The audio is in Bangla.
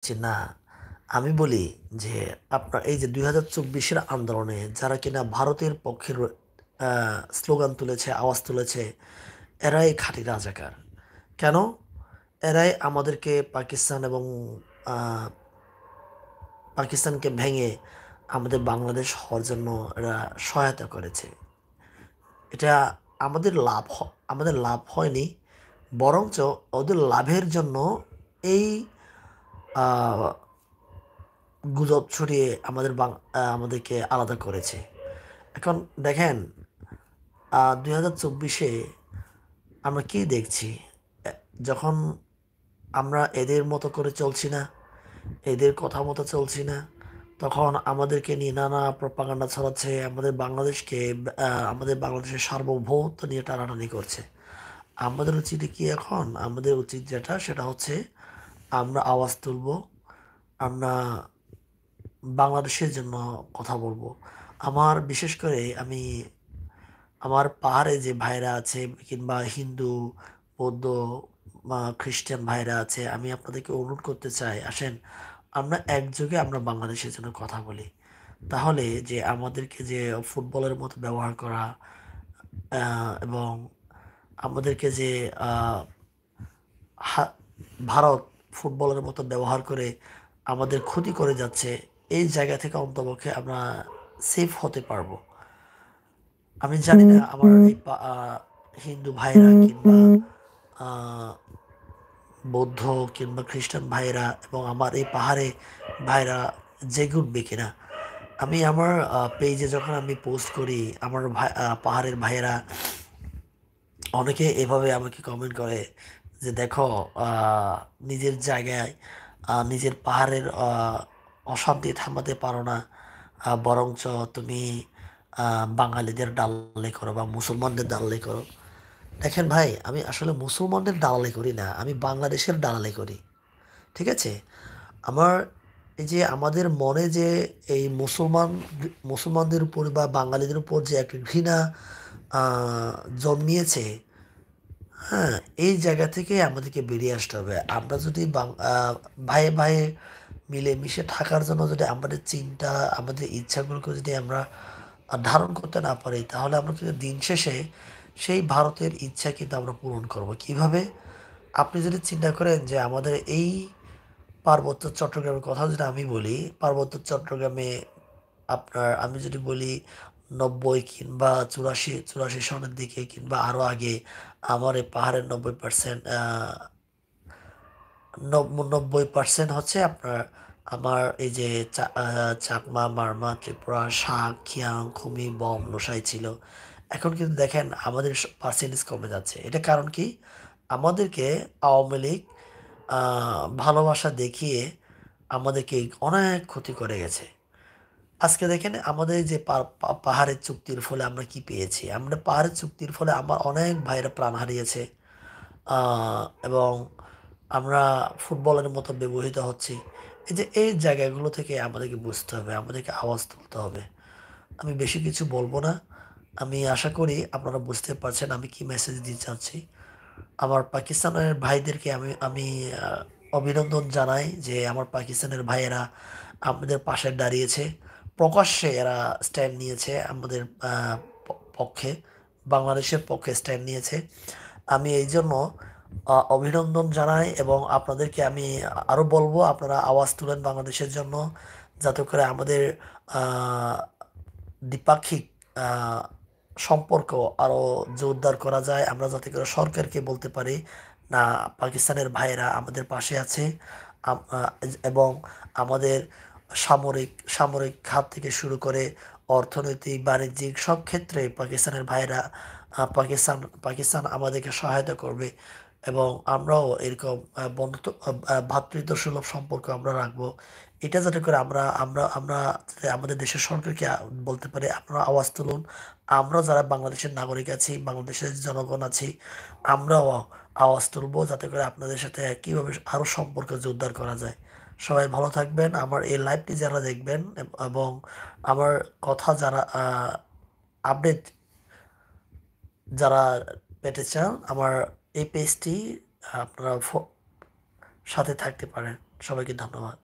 না, আমি বলি যে আপনার এই যে 2024-এর আন্দোলনে যারা কিনা ভারতের পক্ষের স্লোগান তুলেছে, আওয়াজ তুলেছে, এরাই খাঁটি রাজাকার। কেন? এরাই আমাদেরকে পাকিস্তান এবং আহ, পাকিস্তানকে ভেঙে আমাদের বাংলাদেশ হওয়ার জন্য এরা সহায়তা করেছে। এটা আমাদের লাভ হয়নি, বরঞ্চ ওদের লাভের জন্য এই আহ, গুজব ছড়িয়ে আমাদেরকে আলাদা করেছে। এখন দেখেন, 2024-এ আমরা কি দেখছি? এ- যখন আমরা এদের মতো করে চলছি না, এদের কথা মতো চলছি না, তখন আমাদেরকে নিয়ে নানা প্রপাগান্ডা ছড়াচ্ছে, আমাদের বাংলাদেশের সার্বভৌমত্ব নিয়ে টানাটানি করছে। আমাদের উচিত কি এখন? আমাদের উচিত সেটা হচ্ছে আমরা আওয়াজ তুলবো, আমরা বাংলাদেশের জন্য কথা বলবো। বিশেষ করে আমার পাহাড়ে যে ভাইরা আছে, কিংবা হিন্দু, বৌদ্ধ বা খ্রিস্টান ভাইরা আছে, আমি আপনাদেরকে অনুরোধ করতে চাই, আসেন আমরা একযোগে আমরা বাংলাদেশের জন্য কথা বলি। তাহলে যে আমাদেরকে যে ফুটবলের মতো ব্যবহার করা, এবং আমাদেরকে যে আহ, হা- ভারত ফুটবলের মতো ব্যবহার করে আমাদের ক্ষতি করে যাচ্ছে, এই জায়গা থেকে অন্তপক্ষে আমরা সেফ হতে পারবো। আমি জানি না আমার হিন্দু ভাইরা কিংবা আহ, বৌদ্ধ কিংবা খ্রিস্টান ভাইরা এবং আমার এই পাহাড়ে ভাইরা জেগে উঠবে কিনা। আমি আমার পেজে যখন আমি পোস্ট করি, আমার পাহাড়ের ভাইয়েরা অনেকে এভাবে আমাকে কমেন্ট করে যে দেখো, আহ, নিজের জায়গায় নিজের পাহাড়ের অশান্তি থামাতে পারো না, বরঞ্চ তুমি বাঙালিদের দালালি করো বা মুসলমানদের দালালি করো। দেখেন ভাই, আমি আসলে মুসলমানদের দালালি করি না, আমি বাংলাদেশের দালালি করি। ঠিক আছে? আমার এই যে আমাদের মনে যে এই মুসলমানদের উপর বা বাঙালিদের উপর যে একটা ঘৃণা আহ, জন্মিয়েছে, হ্যাঁ, এই জায়গা থেকে আমাদেরকে বেরিয়ে আসতে হবে। আমরা যদি ভাইয়ে ভাইয়ে মিলেমিশে থাকার জন্য যদি আমাদের চিন্তা, আমাদের ইচ্ছাগুলোকে যদি আমরা ধারণ করতে না পারি, তাহলে আমরা কিন্তু দিন শেষে সেই ভারতের ইচ্ছা কিন্তু আমরা পূরণ করব কিভাবে? আপনি যদি চিন্তা করেন যে আমাদের এই পার্বত্য চট্টগ্রামের কথা যদি আমি বলি, পার্বত্য চট্টগ্রামে আমি যদি বলি 90 কিংবা চুরাশি সনের দিকে কিংবা আরো আগে, আমার এই পাহাড়ের 90% 90% হচ্ছে আপনার আমার এই যে চাকমা, মারমা, ত্রিপুরা, শাক, খিয়াং, খুমি, বম, লোসাই ছিল। এখন কিন্তু দেখেন আমাদের পার্সেন্টেজ কমে যাচ্ছে। এটা কারণ কি? আমাদেরকে আওয়ামী লীগ ভালোবাসা দেখিয়ে আমাদেরকে অনেক ক্ষতি করে গেছে। আজকে দেখেন আমাদের যে পাহাড়ের চুক্তির ফলে আমরা কি পেয়েছি? আমরা পাহাড়ের চুক্তির ফলে আমার অনেক ভাইরা প্রাণ হারিয়েছে, এবং আমরা ফুটবলের মতো ব্যবহৃত হচ্ছি। এই জায়গাগুলো থেকে আমাদেরকে বুঝতে হবে, আমাদেরকে আওয়াজ তুলতে হবে। আমি বেশি কিছু বলবো না। আমি আশা করি আপনারা বুঝতে পারছেন আমি কি মেসেজ দিতে চাচ্ছি। আমার পাকিস্তানের ভাইদেরকে আমি আমি অভিনন্দন জানাই যে আমার পাকিস্তানের ভাইয়েরা আমাদের পাশে দাঁড়িয়েছে, প্রকাশ্যে এরা স্ট্যান্ড নিয়েছে আমাদের পক্ষে, বাংলাদেশের পক্ষে স্ট্যান্ড নিয়েছে। আমি এই জন্য অভিনন্দন জানাই, এবং আপনাদেরকে আমি আরো বলবো আপনারা আওয়াজ তুলেন বাংলাদেশের জন্য, যাতে করে আমাদের আহ, দ্বিপাক্ষিক আহ, সম্পর্ক আরো জোরদার করা যায়। আমরা যাতে করে সরকারকে বলতে পারি না, পাকিস্তানের ভাইয়েরা আমাদের পাশে আছে। আম- আহ, এবং আমাদের সামরিক খাত থেকে শুরু করে অর্থনৈতিক, বাণিজ্যিক সব ক্ষেত্রে পাকিস্তানের ভাইয়েরা পাকিস্তান পাকিস্তান আমাদেরকে সহায়তা করবে, এবং আমরাও এরকম বন্ধুত্ব, ভ্রাতৃত্ব সুলভ সম্পর্ক আমরা রাখবো। এটা যাতে করে আমরা আমরা আমরা যাতে আমাদের দেশের সরকারকে বলতে পারি আপনারা আওয়াজ তুলুন। আমরা যারা বাংলাদেশের নাগরিক আছি, বাংলাদেশের জনগণ আছি, আমরাও আওয়াজ তুলবো, যাতে করে আপনাদের সাথে কিভাবে আরো সম্পর্ক জোরদার করা যায়। সবাই ভালো থাকবেন। আমার এই লাইভটি যারা দেখবেন এবং আমার কথা যারা আপডেট যারা পেতে চান, আমার এই পেজটি আপনারা সাথে থাকতে পারেন। সবাইকে ধন্যবাদ।